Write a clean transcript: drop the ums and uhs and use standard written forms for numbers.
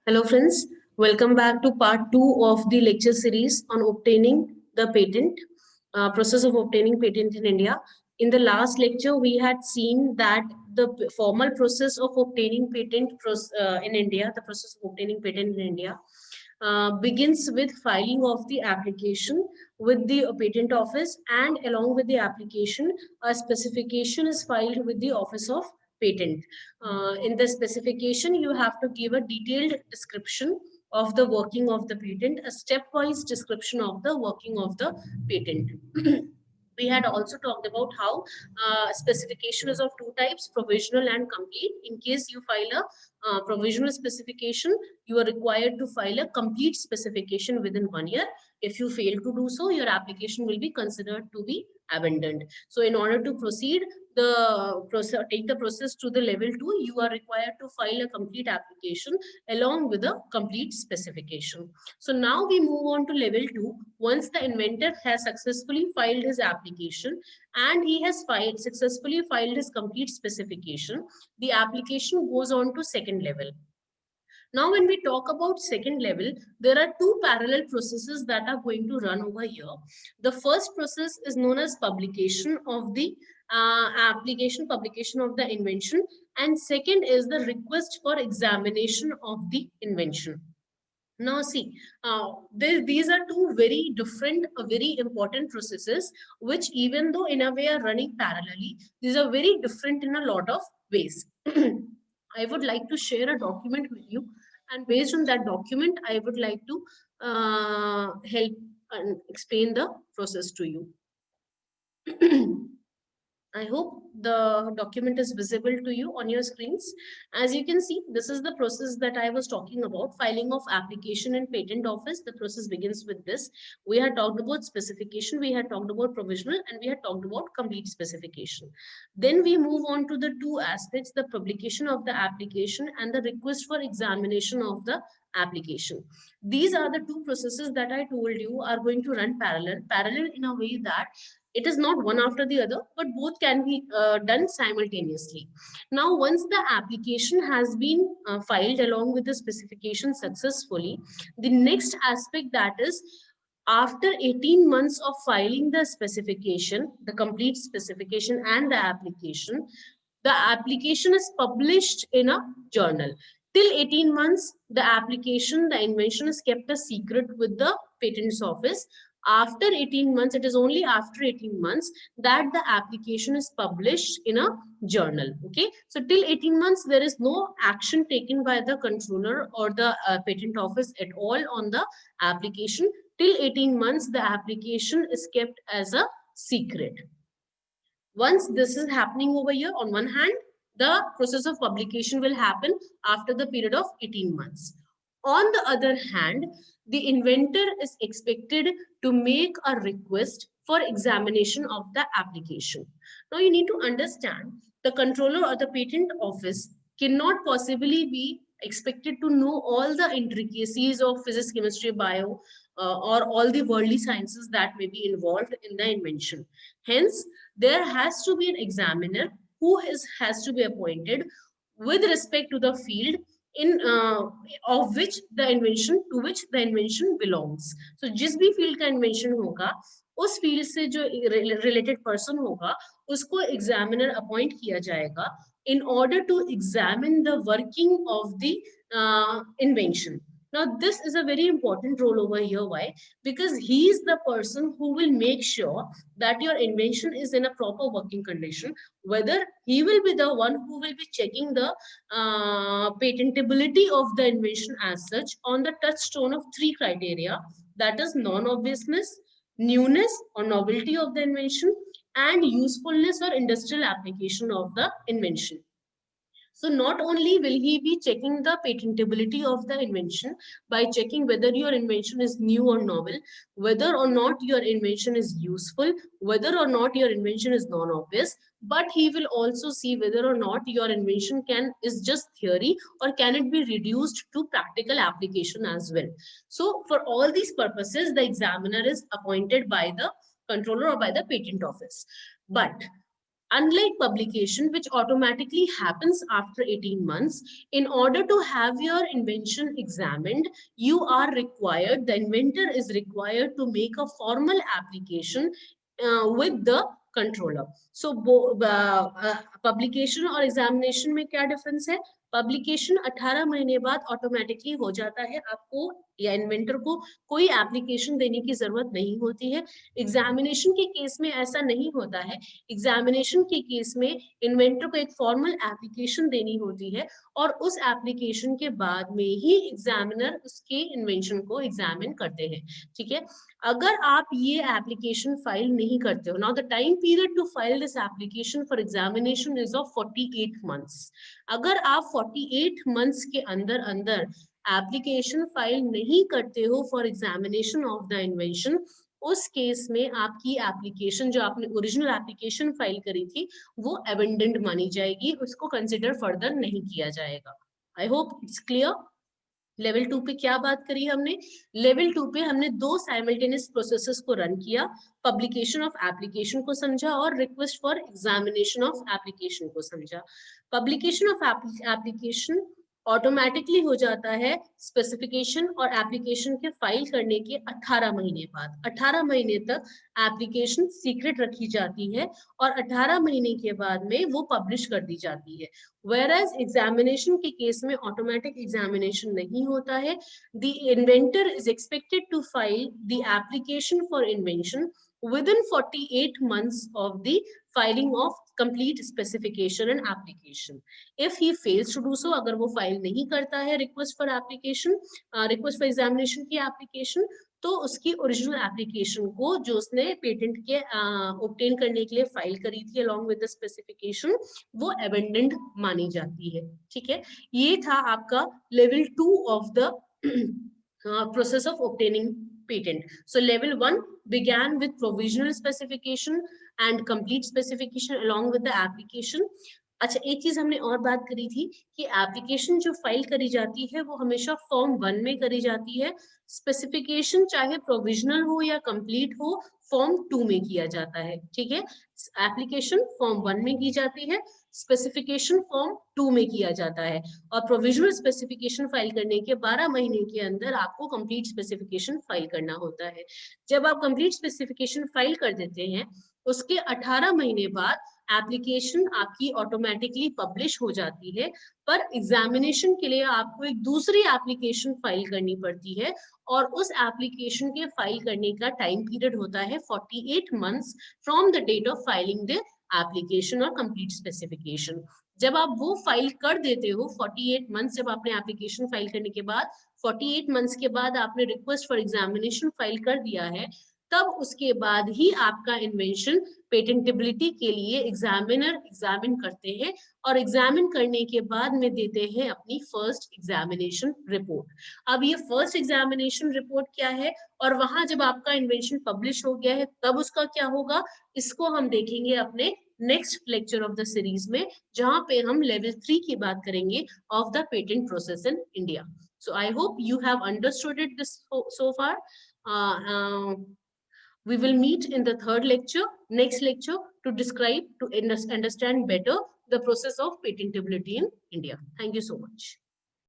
Hello friends, welcome back to part 2 of the lecture series on obtaining the patent, process of obtaining patent in India. In the last lecture, we had seen that the formal process of obtaining patent in India, the process of obtaining patent in India, begins with filing of the application with the patent office, and along with the application, a specification is filed with the office of patent. In the specification, you have to give a detailed description of the working of the patent, a stepwise description of the working of the patent. We had also talked about how specification is of two types, provisional and complete. In case you file a provisional specification, you are required to file a complete specification within 1 year. If you fail to do so, your application will be considered to be abandoned. So in order to proceed, take the process to the level 2, you are required to file a complete application along with a complete specification. So now we move on to level 2. Once the inventor has successfully filed his application and he has successfully filed his complete specification, the application goes on to second level. Now, when we talk about second level, there are two parallel processes that are going to run over here. The first process is known as publication of the publication of the invention, and second is the request for examination of the invention. Now see, these are two very different, very important processes, which even though in a way are running parallelly, these are very different in a lot of ways. I would like to share a document with you, and based on that document, I would like to help and explain the process to you. I hope the document is visible to you on your screens. As you can see, this is the process that I was talking about, filing of application in patent office. The process begins with this. We had talked about specification, we had talked about provisional, and we had talked about complete specification. Then we move on to the two aspects, the publication of the application and the request for examination of the application. These are the two processes that I told you are going to run parallel in a way that it is not one after the other, but both can be done simultaneously. Now, once the application has been filed along with the specification successfully, the next aspect, that is, after 18 months of filing the specification, the complete specification and the application is published in a journal. Till 18 months, the application, the invention is kept a secret with the patents office. After 18 months, it is only after 18 months that the application is published in a journal. Okay, so till 18 months, there is no action taken by the controller or the patent office at all on the application. Till 18 months, the application is kept as a secret. Once this is happening over here, on one hand, the process of publication will happen after the period of 18 months. On the other hand, the inventor is expected to make a request for examination of the application. Now you need to understand, the controller or the patent office cannot possibly be expected to know all the intricacies of physics, chemistry, bio, or all the worldly sciences that may be involved in the invention. Hence, there has to be an examiner who has to be appointed with respect to the field in of which the invention belongs. So जिस भी field का invention होगा, उस field से जो related person होगा, उसको examiner appoint किया जाएगा in order to examine the working of the invention. Now, this is a very important role over here. Why? Because he is the person who will make sure that your invention is in a proper working condition, whether he will be the one who will be checking the patentability of the invention as such on the touchstone of three criteria, that is non-obviousness, newness or novelty of the invention, and usefulness or industrial application of the invention. So not only will he be checking the patentability of the invention by checking whether your invention is new or novel, whether or not your invention is useful, whether or not your invention is non-obvious, but he will also see whether or not your invention is just theory or can it be reduced to practical application as well. So for all these purposes, the examiner is appointed by the controller or by the patent office. But Unlike publication, which automatically happens after 18 months, in order to have your invention examined, you are required, the inventor is required to make a formal application with the controller. So publication और examination में क्या difference है? Publication 18 महीने बाद automatically हो जाता है, आपको या इन्वेंटर को कोई एप्लीकेशन देने की जरूरत नहीं होती है। एग्जामिनेशन के केस में ऐसा नहीं होता है। एग्जामिनेशन के केस में इन्वेंटर को एक फॉर्मल एप्लीकेशन देनी होती है और उस एप्लीकेशन के बाद में ही एग्जामिनर उसके इन्वेंशन को एग्जामिन करते हैं। ठीक है, अगर आप ये एप्लीकेशन फाइल नहीं करते हो, now the time period to file this application for examination is of 48 months. अगर आप 48 मंथ्स के अंदर अंदर एप्लीकेशन फाइल नहीं करते हो for examination of the invention, उस केस में आपकी एप्लीकेशन, जो आपने ओरिजिनल एप्लीकेशन फाइल करी थी, वो अबेंडेंड मानी जाएगी, उसको कंसिडर फर्दर नहीं किया जाएगा। I hope it's clear. Level 2 पे क्या बात करी हमने? लेवल 2 पे हमने दो साइमल्टेनियस प्रोसेसेस को रन किया, पब्लिकेशन ऑफ एप्लीकेशन को समझा और request for examination of application को समझा। पब्लिकेशन ऑफ एप्लीकेशन ऑटोमेटिकली हो जाता है स्पेसिफिकेशन और एप्लीकेशन के फाइल करने के 18 महीने बाद। 18 महीने तक एप्लीकेशन सीक्रेट रखी जाती है और 18 महीने के बाद में वो पब्लिश कर दी जाती है। Whereas एग्जामिनेशन के केस में ऑटोमेटिक एग्जामिनेशन नहीं होता है। The inventor is expected to file the application for invention within 48 months of the filing of complete specification and application. If he fails to do so, अगर वो file नहीं करता है request for application, request for examination की application, तो उसकी original application को जो उसने पेटेंट के ऑब्टेन करने के लिए फाइल करी थी along with the specification, वो अबेंडेंड मानी जाती है। ठीक है, ये था आपका level 2 of the process of obtaining patent. So level 1 began with provisional specification and complete specification along with the application. अच्छा, एक चीज हमने और बात करी थी कि एप्लीकेशन जो फाइल करी जाती है वो हमेशा फॉर्म 1 में करी जाती है, स्पेसिफिकेशन चाहे प्रोविजनल हो या कंप्लीट हो फॉर्म 2 में किया जाता है। ठीक है, एप्लीकेशन फॉर्म 1 में की जाती है, स्पेसिफिकेशन फॉर्म 2 में किया जाता है और प्रोविजनल स्पेसिफिकेशन फाइल करने के 12 महीने के अंदर आपको कंप्लीट स्पेसिफिकेशन फाइल करना होता है। जब आप कंप्लीट स्पेसिफिकेशन फाइल कर देते हैं, उसके 18 महीने बाद एप्लीकेशन आपकी ऑटोमेटिकली पब्लिश हो जाती है, पर एग्जामिनेशन के लिए आपको एक दूसरी एप्लीकेशन फाइल करनी पड़ती है और उस एप्लीकेशन के फाइल करने का टाइम पीरियड होता है 48 months from the date of filing the application और कंप्लीट स्पेसिफिकेशन। जब आप वो फाइल कर देते हो 48 मंथ्स, जब आपने एप्लीकेशन फाइल करने के बाद 48 मंथ्स के बाद आपने रिक्वेस्ट फॉर एग्जामिनेशन फाइल कर दिया है, तब उसके बाद ही आपका इन्वेंशन पेटेंटेबिलिटी के लिए एग्जामिनर एग्जामिन करते हैं और एग्जामिन करने के बाद में देते हैं अपनी फर्स्ट एग्जामिनेशन रिपोर्ट। अब ये फर्स्ट एग्जामिनेशन रिपोर्ट क्या है और वहां जब आपका इन्वेंशन पब्लिश हो गया है तब उसका क्या होगा, इसको हम देखेंगे अपने next lecture of the series में, जहां पे हम लेवल 3 की बात करेंगे of the patent process in India. So I hope you have understood it this so far. We will meet in the next lecture, to describe, to understand better the process of patentability in India. Thank you so much.